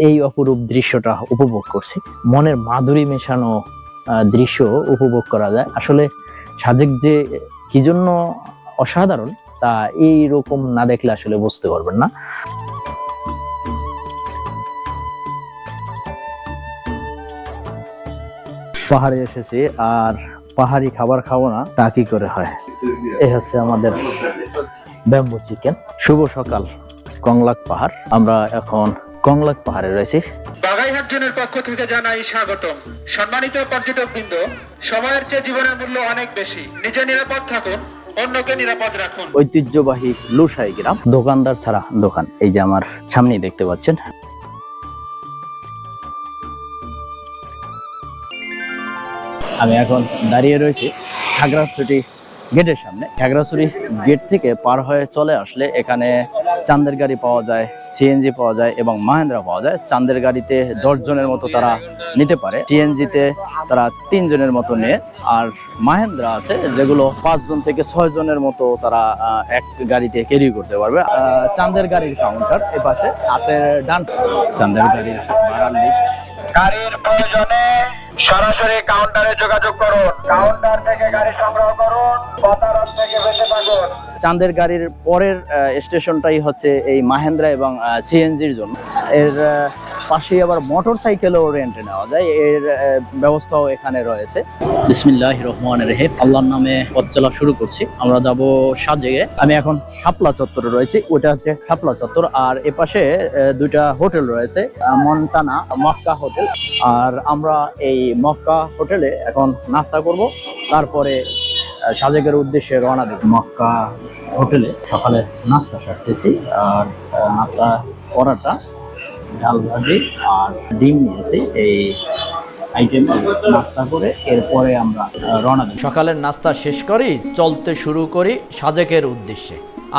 এই অপরূপ দৃশ্যটা উপভোগ করছি। মনের মাধুরী মেশানো দৃশ্য উপভোগ করা যায়। আসলে সাজেক যে কি জন্য অসাধারণ তা এই রকম না দেখলে আসলে বুঝতে পারবেন না। পাহাড়ে এসেছি আর পাহাড়ি খাবার খাবো না তা কি করে হয়। এই হচ্ছে আমাদের ব্যাম্বু চিকেন। শুভ সকাল কংলাক পাহাড়। আমরা এখন কংলাক পাহাড়ে রয়েছি। বাগাইহাট জোনের পক্ষ থেকে জানাই স্বাগতম। সম্মানিত পর্যটকবৃন্দ, সময়ের চেয়ে জীবনের মূল্য অনেক বেশি। নিজে নিরাপদ থাকুন, অন্যকে নিরাপদ রাখুন। ঐতিহ্যবাহী লুসাই গ্রাম, দোকানদার ছাড়া দোকান। এই যে আমার সামনেই দেখতে পাচ্ছেন। আমি এখন দাঁড়িয়ে রয়েছি খাগড়াছড়ি গেটের সামনে। খাগড়াছড়ি গেট থেকে পার হয়ে চলে আসলে এখানে চাঁদের গাড়ি পাওয়া যায়, সিএনজি পাওয়া যায় এবং মাহেন্দ্রা পাওয়া যায়। চাঁদের গাড়িতে 10 জনের মতো তারা নিতে পারে, সিএনজিতে তারা 3 জনের মতো নেয়, আর মাহেন্দ্রা আছে যেগুলো 5 জন থেকে 6 জনের মতো তারা এক গাড়িতে ক্যারি করতে পারবে। চাঁদের গাড়ির কাউন্টার এ পাশে হাতের ডান। চাঁদের গাড়ির ভাড়ার লিস্ট। গাড়ির প্রয়োজনে সরাসরি কাউন্টারে যোগাযোগ করুন। কাউন্টার থেকে গাড়ি সংগ্রহ করুন, প্রতারক থেকে বেঁচে থাকুন। চাঁদের গাড়ির পরের স্টেশনটাই হচ্ছে এই মাহেন্দ্রা এবং সিএনজির জন্য। এর পাশে আবার মোটর সাইকেলও রেন্টে নেওয়া যায়, এর ব্যবস্থাও এখানে রয়েছে। বিসমিল্লাহির রহমানির রহিম। আল্লাহর নামে পথ চলা শুরু করছি। আমরা যাব সাজেকে। আমি এখন শাপলা চত্বরে রয়েছি, ওটা হচ্ছে শাপলা চত্বর। আর এপাশে দুইটা হোটেল রয়েছে, মন্টানা মক্কা হোটেল। আর আমরা এই মক্কা হোটেলে এখন নাস্তা করব, তারপরে সাজেকের উদ্দেশ্যে রওনা দেব। মক্কা হোটেলে সকালে নাস্তা সারতেছি, আর নাস্তা পরাটা, ডাল ভাজি আর ডিম নিয়েছি। এই আইটেম নাস্তা করে এরপরে আমরা রওনা দিই। সকালের নাস্তা শেষ করি, চলতে শুরু করি সাজেকের উদ্দেশ্যে।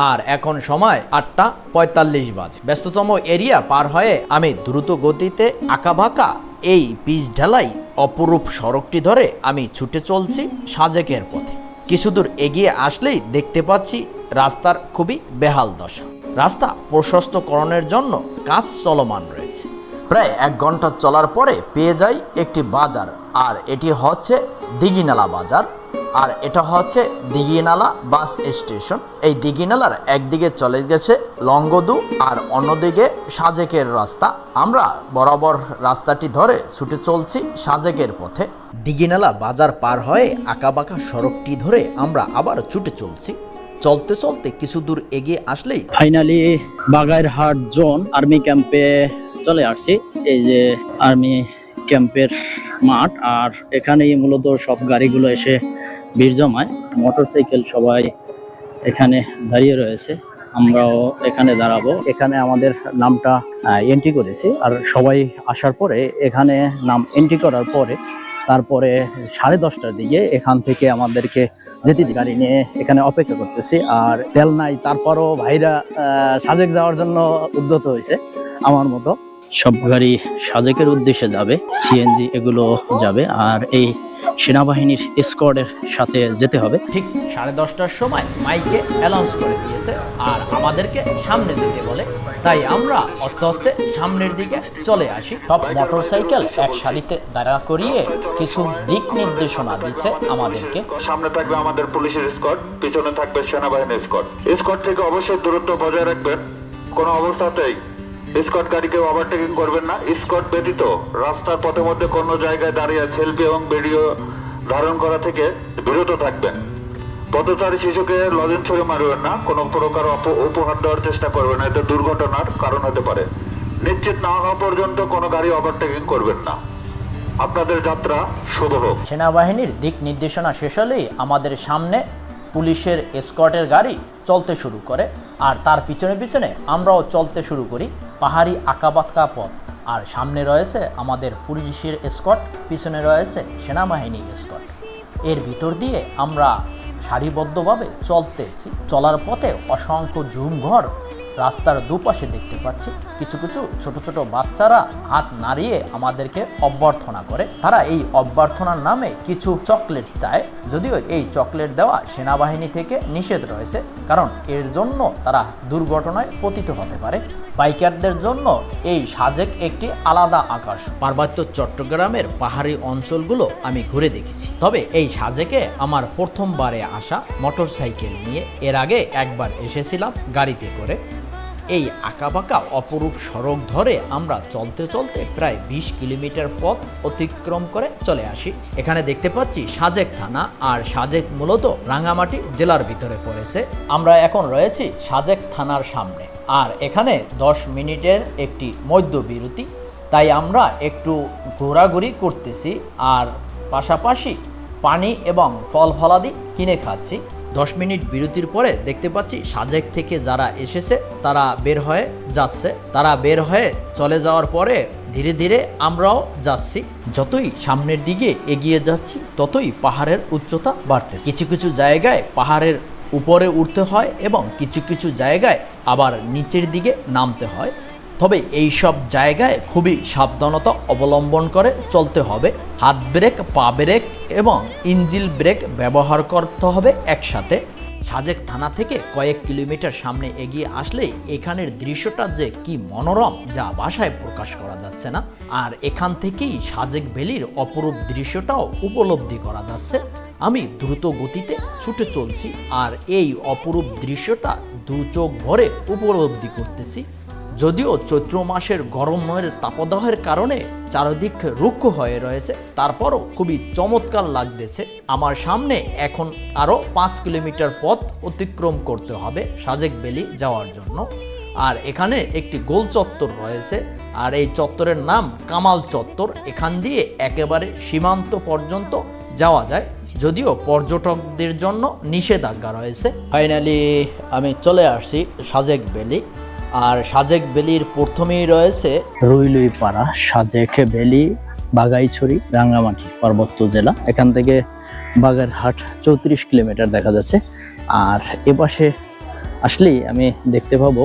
আর এখন সময় 8:45 বাজে। ব্যস্ততম এরিয়া পার হয়ে আমি দ্রুত গতিতে আঁকাবাঁকা এই পিচ ঢালাই অপরূপ সড়কটি ধরে আমি ছুটে চলছি সাজেকের পথে। কিছু দূর এগিয়ে আসলেই দেখতে পাচ্ছি রাস্তার খুবই বেহাল দশা। রাস্তা প্রশস্তকরণের জন্য কাজ চলমান রয়েছে। প্রায় 1 ঘন্টা চলার পরে পেয়ে যাই একটি বাজার, আর এটি হচ্ছে দিঘিনালা বাজার, আর এটা হচ্ছে দিঘিনালা বাস স্টেশন। এই দিঘিনালার একদিকে চলে গেছে লংগদু আর অন্যদিকে সাজেকের রাস্তা। আমরা বরাবর রাস্তাটি ধরে ছুটে চলছি সাজেকের পথে। দিঘিনালা বাজার পার হয়ে আঁকাবাঁকা সড়কটি ধরে আমরা আবার ছুটে চলছি। চলতে চলতে কিছু দূর এগিয়ে আসলেই ফাইনালি বাগাইরহাট জোন আর্মি ক্যাম্পে চলে আসছি। এই যে আর্মি ক্যাম্পের মাঠ, আর এখানেই মূলত সব গাড়িগুলো এসে ভিড় জমায়। মোটরসাইকেল সবাই এখানে দাঁড়িয়ে রয়েছে, আমরাও এখানে দাঁড়াবো। এখানে আমাদের নামটা এন্ট্রি করেছি, আর সবাই আসার পরে এখানে নাম এন্ট্রি করার পরে তারপরে 10:30টার দিকে এখান থেকে আমাদেরকে যেতে গাড়ি নিয়ে এখানে অপেক্ষা করতেছি। আর তেল নাই, তারপরও ভাইরা সাজেক যাওয়ার জন্য উদ্যত হয়েছে আমার মতো। সব গাড়ি সাজেকের উদ্দেশ্যে যাবে, সিএনজি এগুলো যাবে, আর এই সেনাবাহিনীর স্কোয়াডের সাথে যেতে হবে। ঠিক 10:30টার সময় মাইকে অ্যানাউন্স করে দিয়েছে আর আমাদেরকে সামনে যেতে বলে। তাই আমরা আস্তে আস্তে সামনের দিকে চলে আসি। সব মোটরসাইকেল এক সারিতে দাঁড়া করিয়ে কিছু দিক নির্দেশনা দিচ্ছে আমাদেরকে। সামনে থাকবে আমাদের পুলিশের স্কোয়াড, পিছনে থাকবে সেনাবাহিনীর স্কোয়াড। স্কোয়াড থেকে অবশ্যই দূরত্ব বজায় রাখবেন। কোনো অবস্থাতেই স্কট গাড়িকে ওভারটেকিং করবেন না। স্কট ব্যতীত রাস্তার পথের মধ্যে কোনো জায়গায় দাঁড়িয়ে সেলফি এবং ভিডিও ধারণ করা থেকে বিরত থাকবেন। পথচারী শিশুকে লজেন ছড়ে মারবেন না, কোনো প্রকার উপহার দেওয়ার চেষ্টা করবেন না, এতে দুর্ঘটনার কারণ হতে পারে। নিশ্চিত না হওয়া পর্যন্ত কোনো গাড়ি ওভারটেকিং করবেন না। আপনাদের যাত্রা শুভ হোক। সেনাবাহিনীর দিক নির্দেশনা শেষ হলেই আমাদের সামনে পুলিশের এসকর্টের গাড়ি চলতে শুরু করে, আর তার পিছনে পিছনে আমরাও চলতে শুরু করি। পাহাড়ি আঁকাবাঁকা পথ, আর সামনে রয়েছে আমাদের পুলিশের এসকর্ট, পিছনে রয়েছে সেনাবাহিনী এসকর্ট। এর ভিতর দিয়ে আমরা সারিবদ্ধভাবে চলতেছি। চলার পথে অসংখ্য ঝুমঘর রাস্তার দুপাশে দেখতে পাচ্ছি কিছু কিছু ছোট ছোট বাচ্চারা হাত নাড়িয়ে আমাদেরকে অভ্যর্থনা করে। তারা এই অভ্যর্থনার নামে কিছু চকলেট চায়, যদিও এই চকলেট দেওয়া সেনাবাহিনী থেকে নিষেধ রয়েছে, কারণ এর জন্য তারা দুর্ঘটনায় পতিত হতে পারে। বাইকারদের জন্য এই সাজেক একটি আলাদা আকর্ষণ। পার্বত্য চট্টগ্রামের পাহাড়ি অঞ্চলগুলো আমি ঘুরে দেখেছি, তবে এই সাজেকে আমার প্রথমবারে আসা মোটরসাইকেল নিয়ে। এর আগে একবার এসেছিলাম গাড়িতে করে। এই আঁকাবাঁকা অপরূপ সড়ক ধরে আমরা চলতে চলতে প্রায় 20 কিলোমিটার পথ অতিক্রম করে চলে আসি। এখানে দেখতে পাচ্ছি সাজেক থানা, আর সাজেক মূলত রাঙ্গামাটি জেলার ভিতরে পড়েছে। আমরা এখন রয়েছি সাজেক থানার সামনে, আর এখানে 10 মিনিটের একটি মধ্য বিরতি, তাই আমরা একটু ঘোরাঘুরি করতেছি আর পাশাপাশি পানি এবং ফল ফলাদি কিনে খাচ্ছি। 10 মিনিট বিরতির পরে দেখতে পাচ্ছি সাজেক থেকে যারা এসেছে তারা বের হয়ে যাচ্ছে। তারা বের হয়ে চলে যাওয়ার পরে ধীরে ধীরে আমরাও যাচ্ছি। যতই সামনের দিকে এগিয়ে যাচ্ছি ততই পাহাড়ের উচ্চতা বাড়তেছে। কিছু কিছু জায়গায় পাহাড়ের উপরে উঠতে হয় এবং কিছু কিছু জায়গায় আবার নিচের দিকে নামতে হয়। তবে এই সব জায়গায় খুবই সাবধানতা অবলম্বন করে চলতে হবে। হাত ব্রেক, পা ব্রেক এবং ইঞ্জিল ব্রেক ব্যবহার করতে হবে একসাথে। সাজেক থানা থেকে কয়েক কিলোমিটার সামনে এগিয়ে আসলেই এখানের দৃশ্যটা যে কি মনোরম, যা ভাষায় প্রকাশ করা যাচ্ছে না। আর এখান থেকেই সাজেক ভ্যালির অপরূপ দৃশ্যটাও উপলব্ধি করা যাচ্ছে। আমি দ্রুত গতিতে ছুটে চলছি আর এই অপরূপ দৃশ্যটা দু চোখ ভরে উপলব্ধি করতেছি। যদিও চৈত্র মাসের গরমের তাপদাহের কারণে চারিদিক রুক্ষ হয়ে রয়েছে, তারপরও খুবই চমৎকার লাগতেছে। আমার সামনে এখন আরও 5 কিলোমিটার পথ অতিক্রম করতে হবে সাজেক ভ্যালি যাওয়ার জন্য। আর এখানে একটি গোল চত্বর রয়েছে, আর এই চত্বরের নাম কামাল চত্বর। এখান দিয়ে একেবারে সীমান্ত পর্যন্ত যাওয়া যায়, যদিও পর্যটকদের জন্য নিষেধাজ্ঞা রয়েছে। ফাইনালি আমি চলে আসছি সাজেক ভ্যালি। আর সাজেক ভ্যালির প্রথমেই রয়েছে রুইলুই পাড়া, সাজেক ভ্যালি, বাগাইছড়ি, রাঙ্গামাটি পার্বত্য জেলা। এখান থেকে বাগেরহাট 34 কিলোমিটার দেখা যাচ্ছে। আর এপাশে আসলেই আমি দেখতে পাবো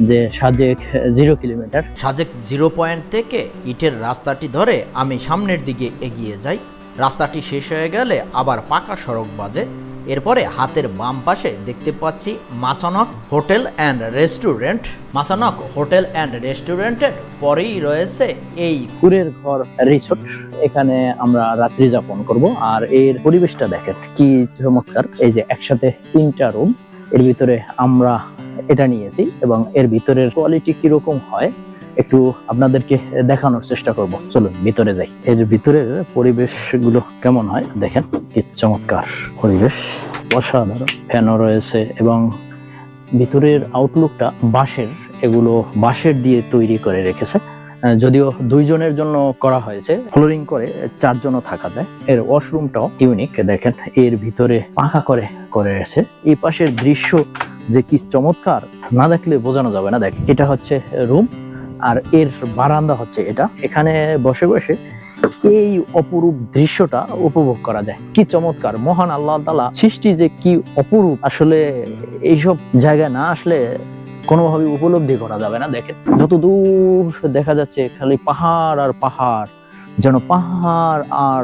যে সাজেক 0 কিলোমিটার। সাজেক 0 পয়েন্ট থেকে ইটের রাস্তাটি ধরে আমি সামনের দিকে এগিয়ে যাই। রাস্তাটি শেষ হয়ে গেলে আবার পাকা সড়ক বাজে। এরপরে হাতের বাম পাশে দেখতে পাচ্ছি Machanak hotel and restaurant. Machanak hotel and রেস্টুরেন্টের পরেই রয়েছে এই কুরের ঘর রিসোর্ট। এখানে আমরা রাত্রি যাপন করব। আর এর পরিবেশটা দেখেন কি চমৎকার। এই যে একসাথে 3টা রুম, এর ভিতরে আমরা এটা নিয়েছি এবং এর ভিতরের কোয়ালিটি কিরকম হয় একটু আপনাদেরকে দেখানোর চেষ্টা করব। চলুন ভিতরে যাই। এর ভিতরের পরিবেশগুলো কেমন হয় দেখেন, কি চমৎকার পরিবেশ, অসাধারণ। ফ্যানও রয়েছে এবং ভিতরের আউটলুকটা বাঁশের, এগুলো বাঁশের দিয়ে তৈরি করে রেখেছে। যদিও 2 জনের জন্য করা হয়েছে, ফ্লোরিং করে 4 জনও থাকা যায়। এর ওয়াশরুমটাও ইউনিক, দেখেন এর ভিতরে পাখা করে রয়েছে। এই পাশের দৃশ্য যে কি চমৎকার, না দেখলে বোঝানো যাবে না। দেখ, এটা হচ্ছে রুম আর এর বারান্দা হচ্ছে এটা। এখানে বসে বসে এই অপরূপ দৃশ্যটা উপভোগ করা যায়। কি চমৎকার, মহান আল্লাহ তাআলা সৃষ্টি যে কি অপরূপ, আসলে এইসব জায়গায় না আসলে কোনোভাবে উপলব্ধি করা যাবে না। দেখেন যত দূর দেখা যাচ্ছে খালি পাহাড় আর পাহাড়, যেন পাহাড় আর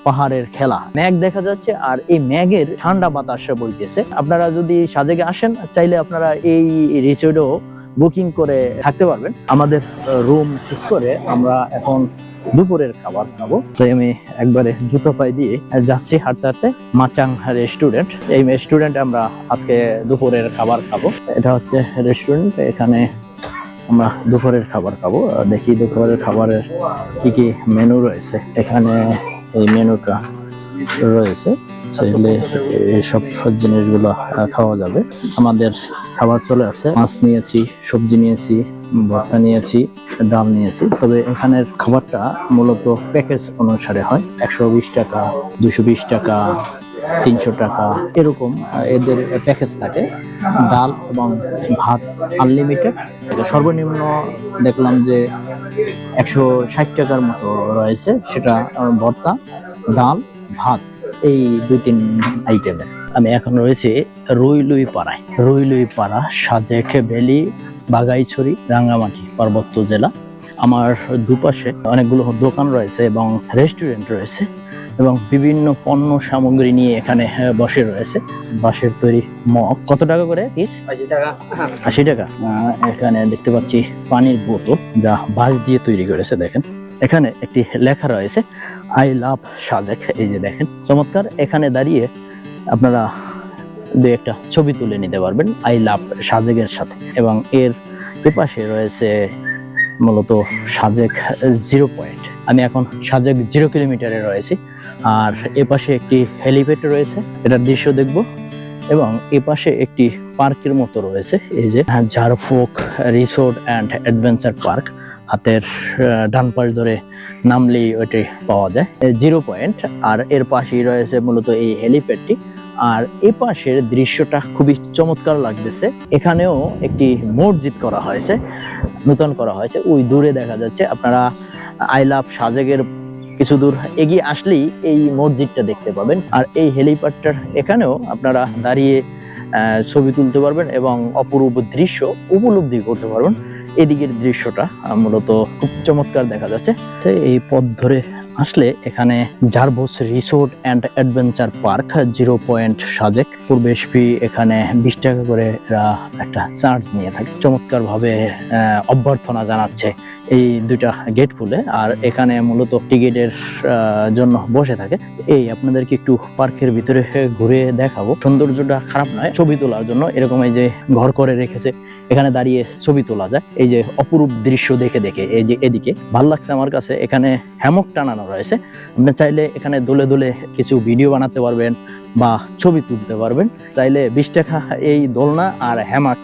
পাহাড়ের খেলা। মেঘ দেখা যাচ্ছে আর এই মেঘের ঠান্ডা বাতাসে বইতেছে। আপনারা যদি সাজেকে আসেন, চাইলে আপনারা এই রিসোর্টেও বুকিং করে থাকতে পারবেন। আমাদের রুম ঠিক করে আমরা এখন দুপুরের খাবার খাবো। তাই আমি একবারে জুতো পায়ে দিয়ে যাচ্ছি হাঁটতে হাঁটতে মাচাং রেস্টুরেন্ট। এই রেস্টুরেন্টে আমরা আজকে দুপুরের খাবার খাবো। এটা হচ্ছে রেস্টুরেন্ট, এখানে আমরা দুপুরের খাবার খাবো। দেখি দুপুরের খাবারের কি কি মেনু রয়েছে। এখানে এই মেনুটা রয়েছে, চাইলে এইসব জিনিসগুলো খাওয়া যাবে। আমাদের খাবার চলে আসছে। মাছ নিয়েছি, সবজি নিয়েছি, ভর্তা নিয়েছি, ডাল নিয়েছি। তবে এখানের খাবারটা মূলত প্যাকেজ অনুসারে হয়। 120 টাকা, 220 টাকা, 300 টাকা এরকম এদের প্যাকেজ থাকে। ডাল এবং ভাত আনলিমিটেড। সর্বনিম্ন দেখলাম যে 160 টাকার মতো রয়েছে, সেটা ভর্তা, ডাল, ভাত এই 2-3 আইটেমের। আমি এখন রয়েছি রুইলুই পাড়ায়। রুইলুই পাড়া, সাজেক ভ্যালি, বাগাইছড়ি, রাঙ্গামাটি পার্বত্য জেলা। আমার দুপাশে অনেকগুলো দোকান রয়েছে এবং রেস্টুরেন্ট রয়েছে এবং বিভিন্ন পণ্য সামগ্রী নিয়ে এখানে বসে রয়েছে। বাঁশের তৈরি মগ কত টাকা করে পিস? 80 টাকা। এখানে দেখতে পাচ্ছি পানির বোতল, যা বাঁশ দিয়ে তৈরি করেছে। দেখেন এখানে একটি লেখা রয়েছে আই লাভ সাজেক। এই যে দেখেন চমৎকার। এখানে দাঁড়িয়ে আপনারা দু একটা ছবি তুলে নিতে পারবেন আই লাভ সাজেকের সাথে। এবং এর এপাশে রয়েছে মূলত সাজেক 0 পয়েন্ট। আমি এখন সাজেক 0 কিলোমিটারে রয়েছি। আর এপাশে একটি হেলিপ্যাড রয়েছে, এটার দৃশ্য দেখব। এবং এপাশে একটি পার্কের মতো রয়েছে, এই যে ঝাড়ফুঁক রিসোর্ট অ্যান্ড অ্যাডভেঞ্চার পার্ক। হাতের ডান পাশ ধরে নামলেই ওইটি পাওয়া যায় 0 পয়েন্ট। আর এর পাশেই রয়েছে মূলত এই হেলিপ্যাডটি। আর এ পাশের দৃশ্যটা খুবই চমৎকার লাগতেছে। এখানেও একটি মসজিদ করা হয়েছে, নতুন করা হয়েছে। ওই দূরে দেখা যাচ্ছে। আপনারা আই লাভ সাজেকের কিছু দূর এগিয়ে আসলেই এই মসজিদটা দেখতে পাবেন। আর এই হেলিপ্যাডটার এখানেও আপনারা দাঁড়িয়ে ছবি তুলতে পারবেন এবং অপরূপ দৃশ্য উপলব্ধি করতে পারবেন। এদিকের দৃশ্যটা মূলত খুব চমৎকার দেখা যাচ্ছে। এই পথ ধরে আসলে এখানে জারভস resort and adventure park 0 point Sajek. প্রবেশ ফি এখানে 20 টাকা করে একটা চার্জ নিয়ে থাকে। চমৎকার ভাবে অভ্যর্থনা জানাচ্ছে এই দুইটা গেট খুলে। আর এখানে মূলত টিকিটের জন্য বসে থাকে। এই আপনাদেরকে একটু পার্কের ভিতরে ঘুরে দেখাবো। সৌন্দর্যটা খারাপ নয়, ছবি তোলার জন্য এরকম এই যে ঘর করে রেখেছে, এখানে দাঁড়িয়ে ছবি তোলা যায়। এই যে অপরূপ দৃশ্য দেখে দেখে এই যে এদিকে ভালো লাগছে আমার কাছে। এখানে হ্যামক টানানো রয়েছে, আপনি চাইলে এখানে দুলে দুলে কিছু ভিডিও বানাতে পারবেন বা ছবি তুলতে পারবেন। চাইলে 20 টাকা এই দোলনা আর হ্যামাক,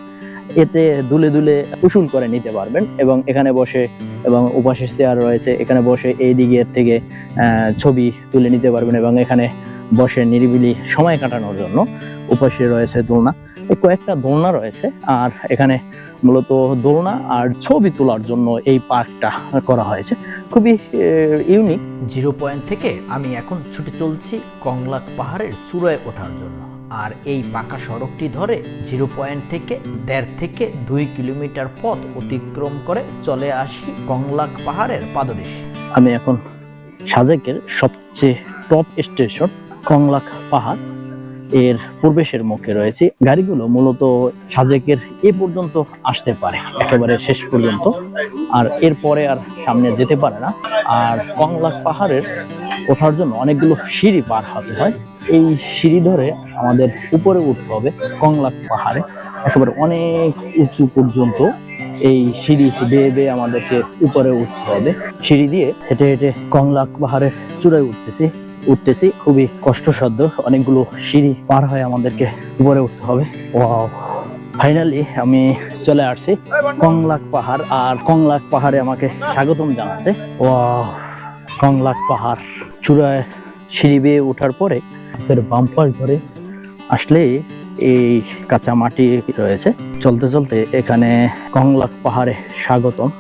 এতে দুলে দুলে উসুল করে নিতে পারবেন। এবং এখানে বসে, এবং উপাসের চেয়ার রয়েছে, এখানে বসে এই দিকের থেকে ছবি তুলে নিতে পারবেন। এবং এখানে বসে নিরিবিলি সময় কাটানোর জন্য উপাসে রয়েছে দোলনা। এই কয়েকটা দোলনা রয়েছে। আর এখানে মূলত দোলনা আর ছবি তোলার জন্য এই পার্কটা করা হয়েছে, খুবই ইউনিক। 0 পয়েন্ট থেকে আমি এখন ছুটে চলছি কংলাক পাহাড়ের চূড়ায় ওঠার জন্য। আর এই পাকা সড়কটি ধরে 0 পয়েন্ট থেকে 1.5 থেকে 2 কিলোমিটার পথ অতিক্রম করে চলে আসি কংলাক পাহাড়ের পাদদেশে। আমি এখন সাজেকের সবচেয়ে টপ স্টেশন কংলাক পাহাড় এর প্রবেশের মুখে রয়েছে। গাড়িগুলো মূলত সাজেকের এ পর্যন্ত আসতে পারে, একেবারে শেষ পর্যন্ত। আর এরপরে আর সামনে যেতে পারে না। আর কংলাক পাহাড়ের ওঠার জন্য অনেকগুলো সিঁড়ি পার হতে হয়। এই সিঁড়ি ধরে আমাদের উপরে উঠতে হবে কংলাক পাহাড়ে, একেবারে অনেক উঁচু পর্যন্ত। এই সিঁড়ি বেয়ে বেয়ে আমাদেরকে উপরে উঠতে হবে। সিঁড়ি দিয়ে হেঁটে হেঁটে কংলাক পাহাড়ের চূড়ায় উঠতেছি। খুবই কষ্টসাধ্য, অনেকগুলো সিঁড়ি পার হয়ে আমাদেরকে উপরে উঠতে হবে। ওয়াও, ফাইনালি আমি চলে আসছি কংলাক পাহাড়। আর কংলাক পাহাড়ে আমাকে স্বাগতম জানাচ্ছে। ওয়াও, কংলাক পাহাড় চূড়ায় সিঁড়ি বেয়ে ওঠার পরে বাম পাশ ধরে আসলে এই কাঁচা মাটি রয়েছে। চলতে চলতে এখানে কংলাক পাহাড়ে স্বাগতম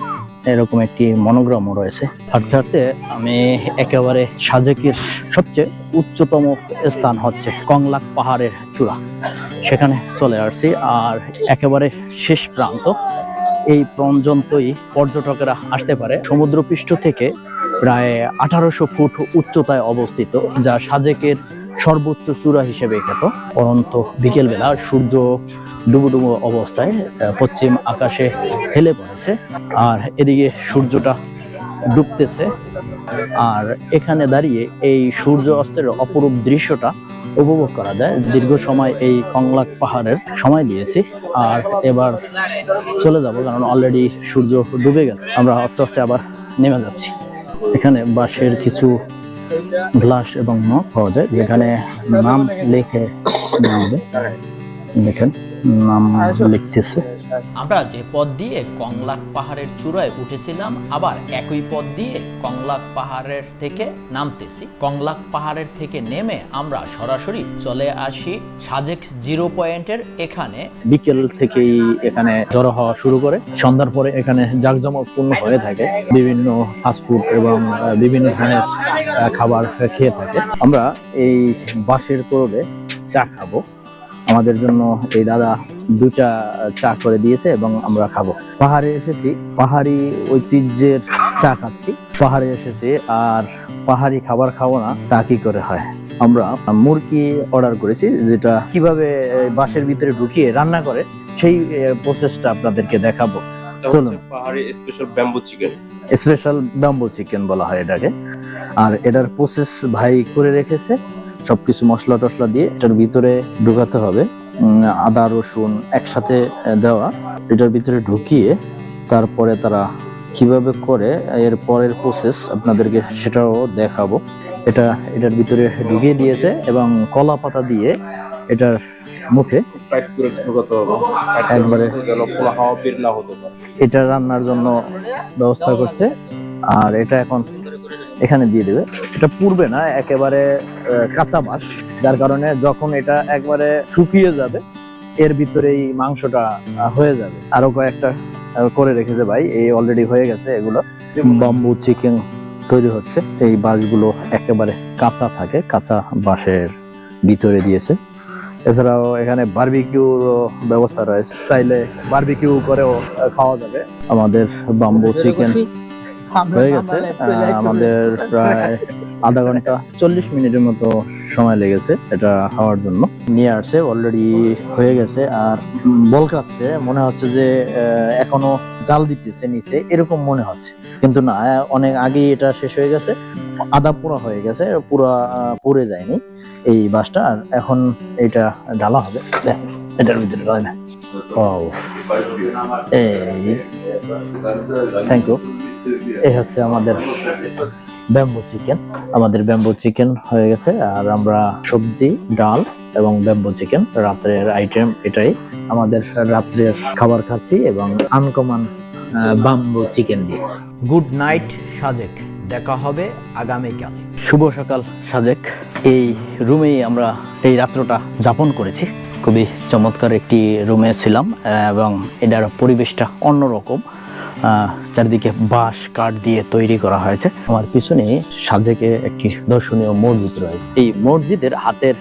এরকম একটি মনোগ্রামও রয়েছে। হাঁটতে আমি একেবারে সাজেকের সবচেয়ে উচ্চতম স্থান হচ্ছে কংলাক পাহাড়ের চূড়া, সেখানে চলে আসছি। আর একেবারে শেষ প্রান্ত, এই পর্যন্তই পর্যটকেরা আসতে পারে। সমুদ্রপৃষ্ঠ থেকে প্রায় 1800 ফুট উচ্চতায় অবস্থিত, যা সাজেকের সর্বোচ্চ চূড়া হিসেবে খ্যাত। পরন্ত বিকেলবেলা সূর্য ডুবুডুবু অবস্থায় পশ্চিম আকাশে হেলে পড়েছে। আর এদিকে সূর্যটা ডুবতেছে। আর এখানে দাঁড়িয়ে এই সূর্য অস্তের অপরূপ দৃশ্যটা উপভোগ করা যায়। দীর্ঘ সময় এই কংলাক পাহাড়ের সময় দিয়েছি। আর এবার চলে যাব, কারণ অলরেডি সূর্য ডুবে গেছে। আমরা আস্তে আস্তে আবার নেমে যাচ্ছি। এখানে বাঁশের কিছু গ্লাস এবং মগ পাওয়া যায়, যেখানে নাম লিখে নেওয়া হবে। দেখেন নাম লিখতেছে। আমরা যে পথ দিয়ে কংলাক পাহাড়ের চূড়ায় উঠেছিলাম, আবার একই পথ দিয়ে কংলাক পাহাড়ের থেকে নামতেছি। কংলাক পাহাড়ের থেকে নেমে আমরা সরাসরি চলে আসি সাজেক জিরো পয়েন্টের এখানে। বিকেল থেকেই এখানে জড়ো হওয়া শুরু করে, সন্ধ্যার পরে এখানে জাঁকজমকপূর্ণ হয়ে থাকে, বিভিন্ন ফাস্টফুড এবং বিভিন্ন ধরনের খাবার খেয়ে থাকে। আমরা এই বাঁশের কোরলে চা খাবো। আমাদের জন্য এই দাদা 2টা চা করে দিয়েছে এবং আমরা খাবো। পাহাড়ে এসেছি, পাহাড়ি ঐতিহ্যের চা খাচ্ছি। পাহাড়ে এসেছি আর পাহাড়ি খাবার খাবো না তা কি করে হয়। আমরা মুরগি অর্ডার করেছি, যেটা কিভাবে বাঁশের ভিতরে ঢুকিয়ে রান্না করে সেই প্রসেসটা আপনাদেরকে দেখাবো। চলুন। পাহাড়ি special bamboo chicken, special bamboo chicken বলা হয় এটাকে। আর এটার প্রসেস ভাই করে রেখেছে, সবকিছু মশলা টশলা দিয়ে এটার ভিতরে ঢুকাতে হবে। আদা রসুন একসাথে দেওয়া, এটার ভিতরে ঢুকিয়ে তারপরে তারা কিভাবে করে এর পরের প্রসেস আপনাদেরকে সেটাও দেখাবো। এটার ভিতরে ঢুকিয়ে দিয়েছে এবং কলা পাতা দিয়ে এটার মুখে টাইট করে ঢোকাতে হবে একবারে, যেন কোনো হাওয়া বের না হতে পারে। এটা রান্নার জন্য ব্যবস্থা করছে। আর এটা এখন এখানে দিয়ে দেবে। এটা পুড়বে না, একেবারে কাঁচা বাঁশ, যার কারণে যখন এটা একবারে শুকিয়ে যাবে এর ভিতরেই মাংসটা হয়ে যাবে। আরো কয়েকটা করে রেখেছে ভাই, এই অলরেডি হয়ে গেছে। এগুলো বাম্বু চিকেন তৈরি হচ্ছে। এই বাঁশগুলো একেবারে কাঁচা থাকে, কাঁচা বাঁশের ভিতরে দিয়েছে। এছাড়াও এখানে বারবিকিউর ব্যবস্থা রয়েছে, চাইলে বারবিকিউ করেও খাওয়া যাবে। আমাদের বাম্বু চিকেন হয়ে গেছে। আমাদের প্রায় আধা ঘন্টা 40 মিনিটের মতো সময় লেগেছে এটা খাওয়ার জন্য। নিয়ে আসছে, অলরেডি হয়ে গেছে আর বলকাচ্ছে, মনে হচ্ছে যে এখনো জাল দিতেছে নিচে, এরকম মনে হচ্ছে, কিন্তু না, অনেক আগেই এটা শেষ হয়ে গেছে। আধা পুরা হয়ে গেছে, পুরা পুড়ে যায়নি এই বাসটা। আর এখন এটা ঢালা হবে, এটার ভিতরে ঢালে না। এই থ্যাংক ইউ। এই হচ্ছে আমাদের ব্যাম্বু চিকেন। আমাদের ব্যাম্বু চিকেন হয়ে গেছে আর আমরা সবজি, ডাল এবং ব্যাম্বু চিকেন রাত্রের আইটেম এটাই। আমাদের রাত্রের খাবার খাচ্ছি এবং আনকমন ব্যাম্বু চিকেন দিয়ে। গুড নাইট সাজেক, দেখা হবে আগামীকাল। শুভ সকাল সাজেক। এই রুমেই আমরা এই রাত্রটা যাপন করেছি। খুবই চমৎকার একটি রুমে ছিলাম এবং এটার পরিবেশটা অন্যরকম। চারিদিকে বাঁশ কাঠ দিয়ে তৈরি করা হয়েছে। আমার পিছনে সাজেকে একটি দর্শনীয় মসজিদ রয়েছে। এই মসজিদের হাতের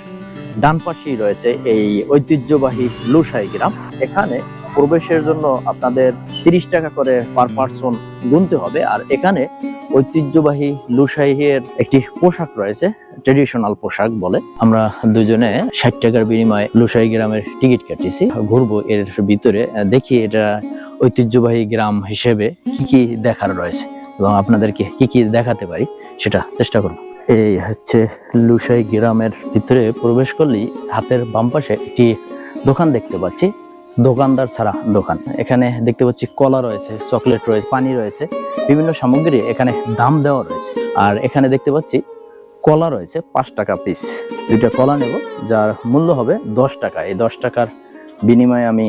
ডান পাশেই রয়েছে এই ঐতিহ্যবাহী লুসাই গ্রাম। এখানে প্রবেশের জন্য আপনাদের 30 টাকা করে পার পার্সন গুনতে হবে। আর এখানে ঐতিহ্যবাহী লুসাইয়ের একটি পোশাক রয়েছে, ট্রেডিশনাল পোশাক বলে। আমরা দুজনে 60 টাকার বিনিময়ে লুসাই গ্রামের টিকিট কেটেছি। ঘুরবো এর ভিতরে, দেখি এটা ঐতিহ্যবাহী গ্রাম হিসেবে কি কি দেখার রয়েছে এবং আপনাদেরকে কি কি দেখাতে পারি সেটা চেষ্টা করব। এই হচ্ছে লুসাই গ্রামের ভিতরে প্রবেশ করলেই হাতের বাম পাশে একটি দোকান দেখতে পাচ্ছি, দোকানদার ছাড়া দোকান। এখানে দেখতে পাচ্ছি কলা রয়েছে, চকলেট রয়েছে, পানি রয়েছে, বিভিন্ন সামগ্রী এখানে দাম দেওয়া রয়েছে। আর এখানে দেখতে পাচ্ছি কলা রয়েছে 5 টাকা পিস। 2টা কলা নেব, যার মূল্য হবে 10 টাকা। এই 10 টাকার বিনিময়ে আমি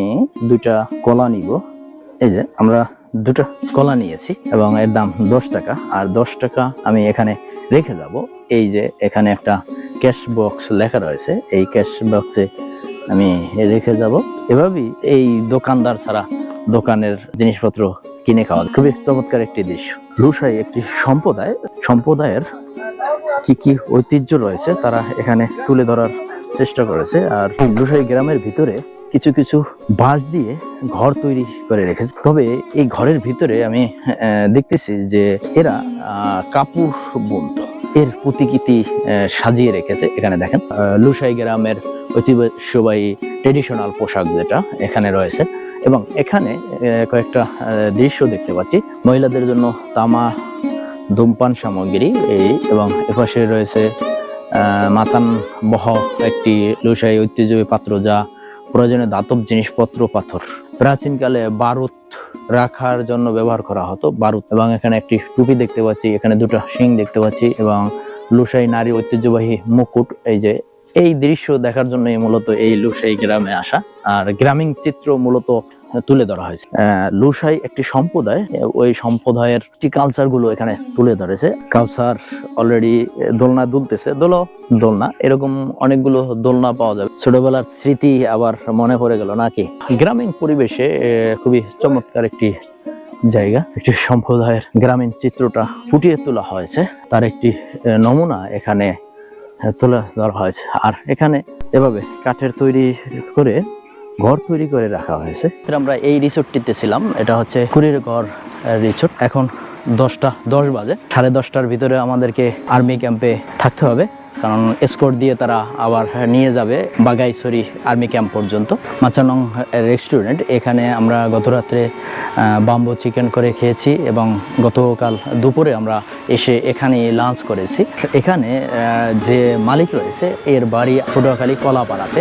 2টা কলা নিব। এই যে আমরা 2টা কলা নিয়েছি এবং এর দাম 10 টাকা। আর 10 টাকা আমি এখানে রেখে যাব। এই যে এখানে একটা ক্যাশ বক্স লেখা রয়েছে, এই ক্যাশ বক্সে আমি রেখে যাব। এভাবেই এই দোকানদার ছাড়া দোকানের জিনিসপত্র কিনে খাওয়া। খুবই চমৎকার একটি দৃশ্য। লুসাই একটি সম্প্রদায়ের কি কি ঐতিহ্য রয়েছে তারা এখানে তুলে ধরার চেষ্টা করেছে। আর লুসাই গ্রামের ভিতরে কিছু কিছু বাঁশ দিয়ে ঘর তৈরি করে রেখেছে। তবে এই ঘরের ভিতরে আমি দেখতেছি যে এরা কাপড় বুনত, এর প্রতিকৃতি সাজিয়ে রেখেছে। এখানে দেখেন লুসাই গ্রামের ঐতিহ্যবাহী ট্রেডিশনাল পোশাক যেটা এখানে রয়েছে। এবং এখানে কয়েকটা দৃশ্য দেখতে পাচ্ছি। মহিলাদের জন্য তামা ধূমপান সামগ্রী এই, এবং এপাশে রয়েছে মাতান বহ একটি লুসাই ঐতিহ্যবাহী পাত্র, যা প্রয়োজনীয় ধাতব জিনিসপত্র, পাথর। প্রাচীনকালে বারুদ রাখার জন্য ব্যবহার করা হতো, বারুদ। এবং এখানে একটি টুপি দেখতে পাচ্ছি, এখানে 2টা শিং দেখতে পাচ্ছি এবং লুসাই নারী ঐতিহ্যবাহী মুকুট। এই যে এই দৃশ্য দেখার জন্যই মূলত এই লুসাই গ্রামে আসা। আর গ্রামীণ চিত্র মূলত তুলে ধরা হয়েছে। লুসাই একটি সম্প্রদায়, ওই সম্প্রদায়ের কালচার গুলো এখানে তুলে ধরেছে। কাউসার অলরেডি দোলনা দুলতেছে, দোলনা এরকম অনেকগুলো দোলনা পাওয়া যাবে। ছোটবেলার স্মৃতি আবার মনে পড়ে গেল নাকি। গ্রামীণ পরিবেশে খুবই চমৎকার একটি জায়গা, একটি সম্প্রদায়ের গ্রামীণ চিত্রটা ফুটিয়ে তোলা হয়েছে, তার একটি নমুনা এখানে তুলে ধরা হয়েছে। আর এখানে এভাবে কাঠের তৈরি করে ঘর তৈরি করে রাখা হয়েছে। আমরা এই রিসোর্টটিতে ছিলাম, এটা হচ্ছে কুড়ির ঘর রিসোর্ট। এখন 10টা 10 বাজে, 10:30টার ভিতরে আমাদেরকে আর্মি ক্যাম্পে থাকতে হবে, কারণ এসকর্ট দিয়ে তারা আবার নিয়ে যাবে বাগাইছড়ি আর্মি ক্যাম্প পর্যন্ত। মাচানং রেস্টুরেন্ট, এখানে আমরা গত রাত্রে বাম্বু চিকেন করে খেয়েছি এবং গতকাল দুপুরে আমরা এসে এখানে লাঞ্চ করেছি। এখানে যে মালিক রয়েছে এর বাড়ি পটুয়াখালী কলাপাড়াতে।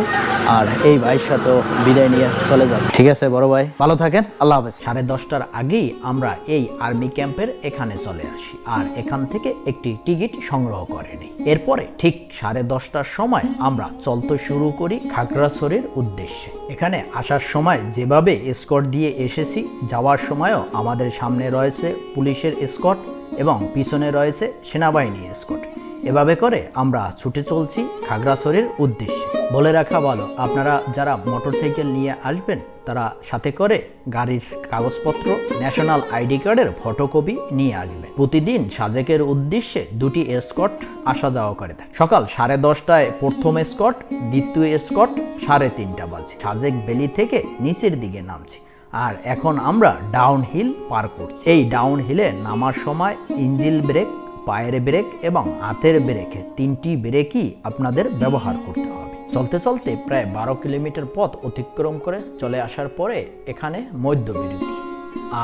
আর এই ভাইয়ের সাথে বিদায় নিয়ে চলে যাচ্ছে। ঠিক আছে বড় ভাই, ভালো থাকেন, আল্লাহ হাফেজ। 10:30টার আগেই আমরা এই আর্মি ক্যাম্পের এখানে চলে আসি আর এখান থেকে একটি টিকিট সংগ্রহ করে নিই। এরপরে ঠিক 10:30টার সময় আমরা চলতে শুরু করি খাগড়াছড়ির উদ্দেশ্যে। এখানে আসার সময় যেভাবে এসকর্ট দিয়ে এসেছি, যাওয়ার সময়ও আমাদের সামনে রয়েছে পুলিশের এসকর্ট এবং পিছনে রয়েছে সেনাবাহিনী এসকর্ট। এভাবে করে আমরা ছুটে চলছি খাগড়াছড়ির উদ্দেশ্যে। বলে রাখা ভালো, আপনারা যারা মোটরসাইকেল নিয়ে আসবেন তারা সাথে করে গাড়ির কাগজপত্র, ন্যাশনাল আইডি কার্ডের ফটোকপি নিয়ে আসবেন। প্রতিদিন সাজেকের উদ্দেশ্যে 2টি এসকর্ট আসা যাওয়া করে থাকে। সকাল 10:30টায় প্রথম এসকর্ট, দ্বিতীয় এসকর্ট 3:30 বাজে। সাজেক ভ্যালি থেকে নিচের দিকে নামছি আর এখন আমরা ডাউন হিল পার করছি। এই ডাউন হিলে নামার সময় ইঞ্জিন ব্রেক, পায়ের ব্রেক এবং হাতের ব্রেক, 3টি ব্রেকই আপনাদের ব্যবহার করতে হবে। চলতে চলতে প্রায় 12 কিলোমিটার পথ অতিক্রম করে চলে আসার পরে এখানে মধ্যবিরতি,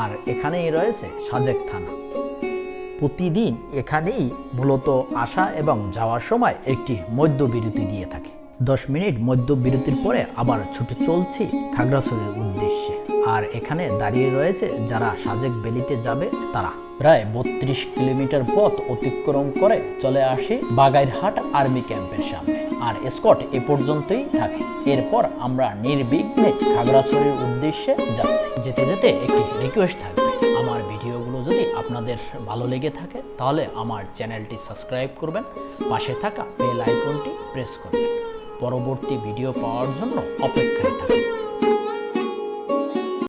আর এখানেই রয়েছে সাজেক থানা। প্রতিদিন এখানেই মূলত আসা এবং যাওয়ার সময় একটি মধ্যবিরতি দিয়ে থাকে। 10 মিনিট মধ্যবিরতির পরে আবার ছুটে চলছি খাগড়াছড়ির উদ্দেশ্যে। আর এখানে দাঁড়িয়ে রয়েছে যারা সাজেক ভ্যালিতে যাবে তারা। প্রায় 32 কিলোমিটার পথ অতিক্রম করে চলে আসি বাগাইরহাট আর্মি ক্যাম্পের সামনে। আর এসকর্ট এ পর্যন্তই থাকে। এরপর আমরা নির্বিঘ্নে খাগড়াছড়ির উদ্দেশ্যে যাচ্ছি। যেতে যেতে একটি রিকোয়েস্ট থাকবে, আমার ভিডিওগুলো যদি আপনাদের ভালো লেগে থাকে তাহলে আমার চ্যানেলটি সাবস্ক্রাইব করবেন, পাশে থাকা বেল আইকনটি প্রেস করবেন। পরবর্তী ভিডিও পাওয়ার জন্য অপেক্ষায় থাকুন।